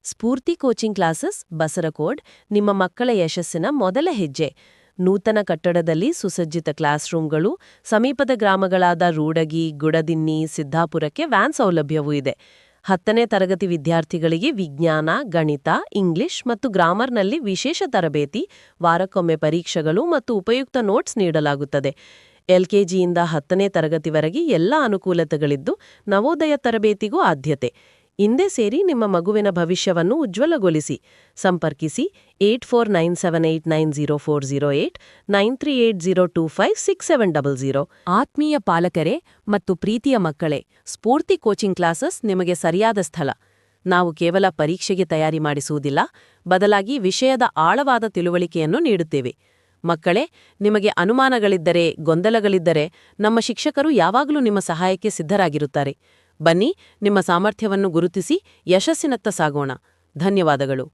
ಸ್ಫೂರ್ತಿ coaching classes ಬಸರಕೋಡ್ ನಿಮ್ಮ ಮಕ್ಕಳ ಯಶಸ್ಸಿನ ಮೊದಲ ಹೆಜ್ಜೆ. ನೂತನ ಕಟ್ಟಡದಲ್ಲಿ ಸುಸಜ್ಜಿತ ಕ್ಲಾಸ್ ರೂಮ್ಗಳು, ಸಮೀಪದ ಗ್ರಾಮಗಳಾದ ರೂಡಗಿ, ಗುಡದಿನ್ನಿ, ಸಿದ್ದಾಪುರಕ್ಕೆ ವ್ಯಾನ್ ಸೌಲಭ್ಯವೂ ಇದೆ. 10ನೇ ತರಗತಿ ವಿದ್ಯಾರ್ಥಿಗಳಿಗೆ ವಿಜ್ಞಾನ, ಗಣಿತ, ಇಂಗ್ಲಿಷ್ ಮತ್ತು ಗ್ರಾಮರ್ನಲ್ಲಿ ವಿಶೇಷ ತರಬೇತಿ, ವಾರಕ್ಕೊಮ್ಮೆ ಪರೀಕ್ಷೆಗಳು ಮತ್ತು ಉಪಯುಕ್ತ ನೋಟ್ಸ್ ನೀಡಲಾಗುತ್ತದೆ. LKGಯಿಂದ 10ನೇ ತರಗತಿವರೆಗೆ ಎಲ್ಲ ಅನುಕೂಲತೆಗಳಿದ್ದು ನವೋದಯ ತರಬೇತಿಗೂ ಆದ್ಯತೆ. ಹಿಂದೆ ಸೇರಿ ನಿಮ್ಮ ಮಗುವಿನ ಭವಿಷ್ಯವನ್ನು ಉಜ್ವಲಗೊಳಿಸಿ. ಸಂಪರ್ಕಿಸಿ 8497890408 9380256700. ಆತ್ಮೀಯ ಪಾಲಕರೇ ಮತ್ತು ಪ್ರೀತಿಯ ಮಕ್ಕಳೇ, ಸ್ಫೂರ್ತಿ ಕೋಚಿಂಗ್ ಕ್ಲಾಸಸ್ ನಿಮಗೆ ಸರಿಯಾದ ಸ್ಥಳ. ನಾವು ಕೇವಲ ಪರೀಕ್ಷೆಗೆ ತಯಾರಿ ಮಾಡಿಸುವುದಿಲ್ಲ, ಬದಲಾಗಿ ವಿಷಯದ ಆಳವಾದ ತಿಳುವಳಿಕೆಯನ್ನು ನೀಡುತ್ತೇವೆ. ಮಕ್ಕಳೇ, ನಿಮಗೆ ಅನುಮಾನಗಳಿದ್ದರೆ, ಗೊಂದಲಗಳಿದ್ದರೆ ನಮ್ಮ ಶಿಕ್ಷಕರು ಯಾವಾಗಲೂ ನಿಮ್ಮ ಸಹಾಯಕ್ಕೆ ಸಿದ್ಧರಾಗಿರುತ್ತಾರೆ. ಬನ್ನಿ, ನಿಮ್ಮ ಸಾಮರ್ಥ್ಯವನ್ನು ಗುರುತಿಸಿ ಯಶಸ್ಸಿನತ್ತ ಸಾಗೋಣ. ಧನ್ಯವಾದಗಳು.